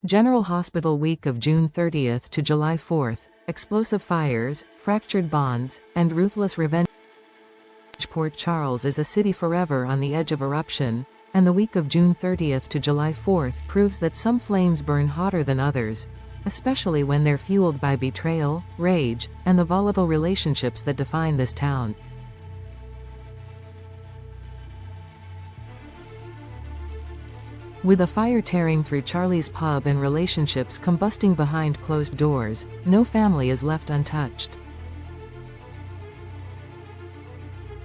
General Hospital week of June 30th to July 4th, explosive fires, fractured bonds, and ruthless revenge. Port Charles is a city forever on the edge of eruption, and the week of June 30th to July 4th proves that some flames burn hotter than others, especially when they're fueled by betrayal, rage, and the volatile relationships that define this town. With a fire tearing through Charlie's pub and relationships combusting behind closed doors, no family is left untouched.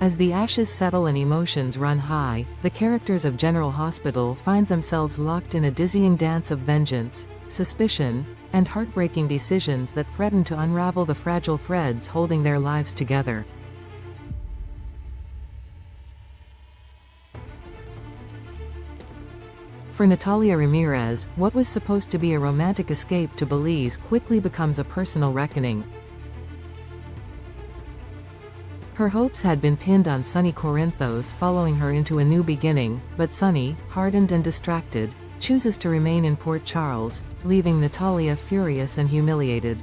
As the ashes settle and emotions run high, the characters of General Hospital find themselves locked in a dizzying dance of vengeance, suspicion, and heartbreaking decisions that threaten to unravel the fragile threads holding their lives together. For Natalia Ramirez, what was supposed to be a romantic escape to Belize quickly becomes a personal reckoning. Her hopes had been pinned on Sonny Corinthos following her into a new beginning, but Sonny, hardened and distracted, chooses to remain in Port Charles, leaving Natalia furious and humiliated.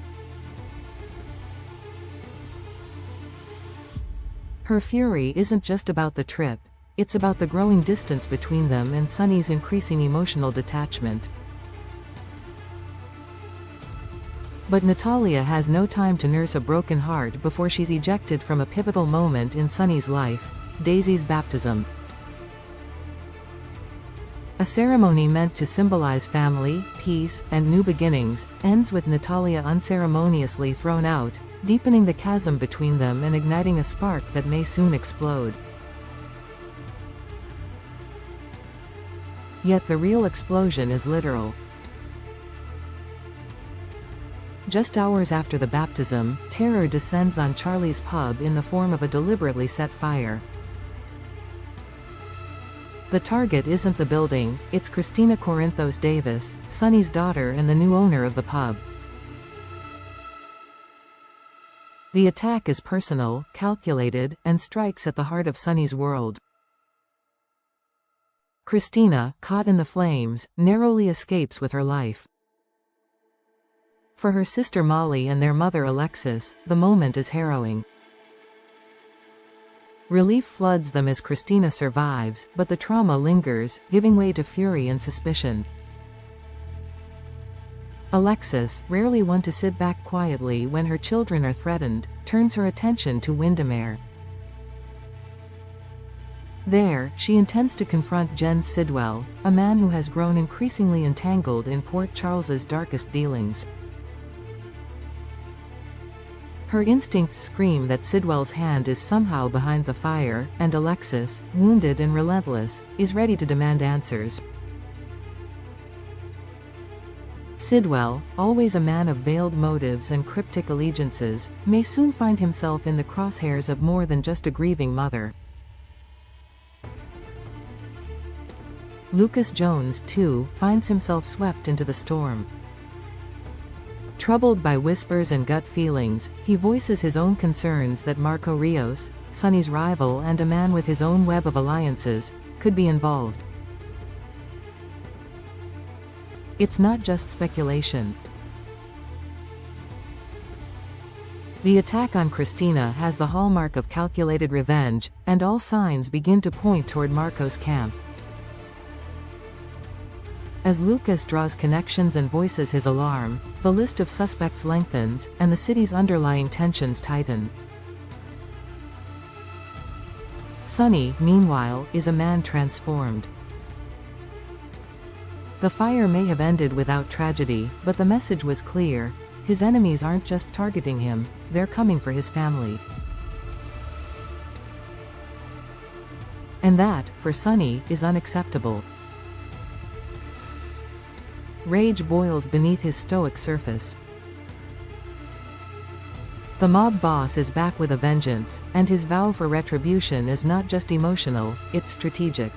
Her fury isn't just about the trip. It's about the growing distance between them and Sonny's increasing emotional detachment. But Natalia has no time to nurse a broken heart before she's ejected from a pivotal moment in Sonny's life, Daisy's baptism. A ceremony meant to symbolize family, peace, and new beginnings, ends with Natalia unceremoniously thrown out, deepening the chasm between them and igniting a spark that may soon explode. Yet the real explosion is literal. Just hours after the baptism, terror descends on Charlie's pub in the form of a deliberately set fire. The target isn't the building, it's Kristina Corinthos Davis, Sonny's daughter and the new owner of the pub. The attack is personal, calculated, and strikes at the heart of Sonny's world. Kristina, caught in the flames, narrowly escapes with her life. For her sister Molly and their mother Alexis, the moment is harrowing. Relief floods them as Kristina survives, but the trauma lingers, giving way to fury and suspicion. Alexis, rarely one to sit back quietly when her children are threatened, turns her attention to Windermere. There, she intends to confront Jens Sidwell, a man who has grown increasingly entangled in Port Charles's darkest dealings. Her instincts scream that Sidwell's hand is somehow behind the fire, and Alexis, wounded and relentless, is ready to demand answers. Sidwell, always a man of veiled motives and cryptic allegiances, may soon find himself in the crosshairs of more than just a grieving mother. Lucas Jones, too, finds himself swept into the storm. Troubled by whispers and gut feelings, he voices his own concerns that Marco Rios, Sonny's rival and a man with his own web of alliances, could be involved. It's not just speculation. The attack on Kristina has the hallmark of calculated revenge, and all signs begin to point toward Marco's camp. As Lucas draws connections and voices his alarm, the list of suspects lengthens, and the city's underlying tensions tighten. Sonny, meanwhile, is a man transformed. The fire may have ended without tragedy, but the message was clear: his enemies aren't just targeting him, they're coming for his family. And that, for Sonny, is unacceptable. Rage boils beneath his stoic surface. The mob boss is back with a vengeance, and his vow for retribution is not just emotional, it's strategic.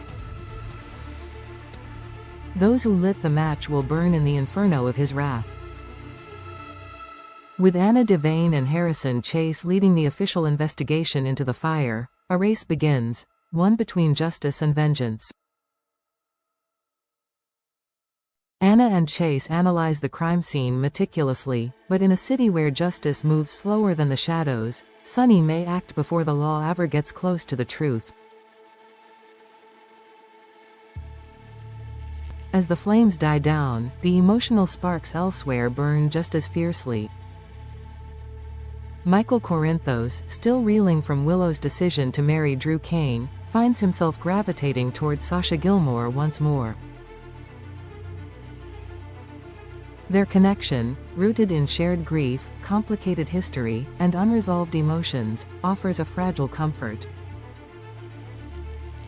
Those who lit the match will burn in the inferno of his wrath. With Anna Devane and Harrison Chase leading the official investigation into the fire, a race begins, one between justice and vengeance. Anna and Chase analyze the crime scene meticulously, but in a city where justice moves slower than the shadows, Sunny may act before the law ever gets close to the truth. As the flames die down, the emotional sparks elsewhere burn just as fiercely. Michael Corinthos, still reeling from Willow's decision to marry Drew Kane, finds himself gravitating towards Sasha Gilmore once more. Their connection, rooted in shared grief, complicated history, and unresolved emotions, offers a fragile comfort.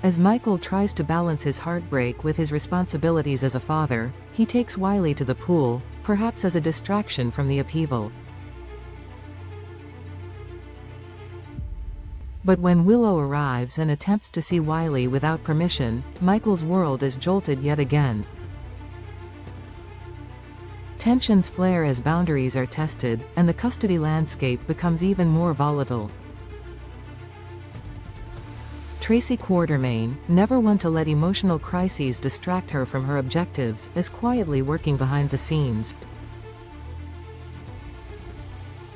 As Michael tries to balance his heartbreak with his responsibilities as a father, he takes Wiley to the pool, perhaps as a distraction from the upheaval. But when Willow arrives and attempts to see Wiley without permission, Michael's world is jolted yet again. Tensions flare as boundaries are tested, and the custody landscape becomes even more volatile. Tracy Quartermaine, never one to let emotional crises distract her from her objectives, is quietly working behind the scenes.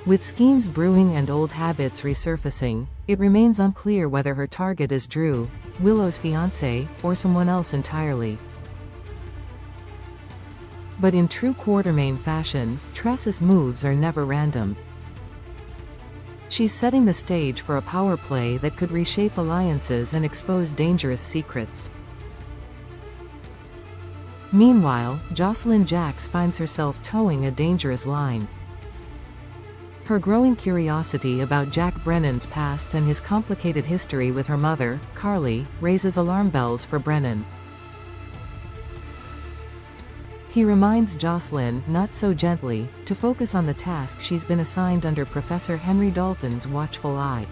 With schemes brewing and old habits resurfacing, it remains unclear whether her target is Drew, Willow's fiancé, or someone else entirely. But in true Quartermaine fashion, Tress's moves are never random. She's setting the stage for a power play that could reshape alliances and expose dangerous secrets. Meanwhile, Jocelyn Jacks finds herself towing a dangerous line. Her growing curiosity about Jack Brennan's past and his complicated history with her mother, Carly, raises alarm bells for Brennan. He reminds Jocelyn, not so gently, to focus on the task she's been assigned under Professor Henry Dalton's watchful eye.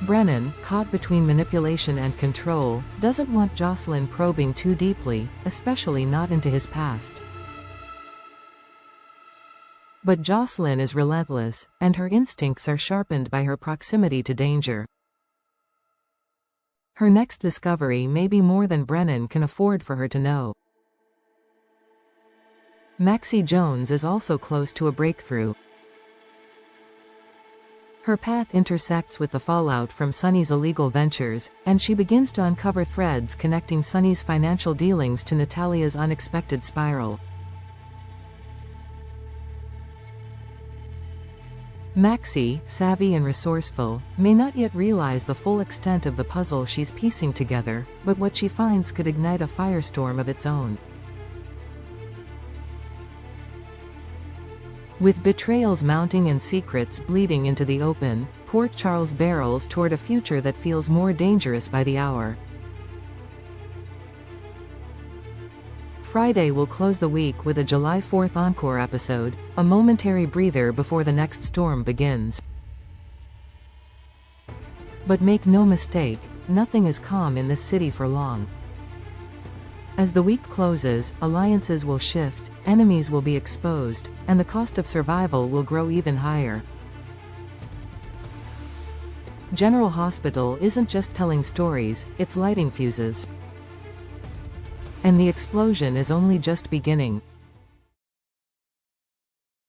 Brennan, caught between manipulation and control, doesn't want Jocelyn probing too deeply, especially not into his past. But Jocelyn is relentless, and her instincts are sharpened by her proximity to danger. Her next discovery may be more than Brennan can afford for her to know. Maxie Jones is also close to a breakthrough. Her path intersects with the fallout from Sunny's illegal ventures, and she begins to uncover threads connecting Sunny's financial dealings to Natalia's unexpected spiral. Maxie, savvy and resourceful, may not yet realize the full extent of the puzzle she's piecing together, but what she finds could ignite a firestorm of its own. With betrayals mounting and secrets bleeding into the open, Port Charles barrels toward a future that feels more dangerous by the hour. Friday will close the week with a July 4th encore episode, a momentary breather before the next storm begins. But make no mistake, nothing is calm in this city for long. As the week closes, alliances will shift, enemies will be exposed, and the cost of survival will grow even higher. General Hospital isn't just telling stories, it's lighting fuses. And the explosion is only just beginning.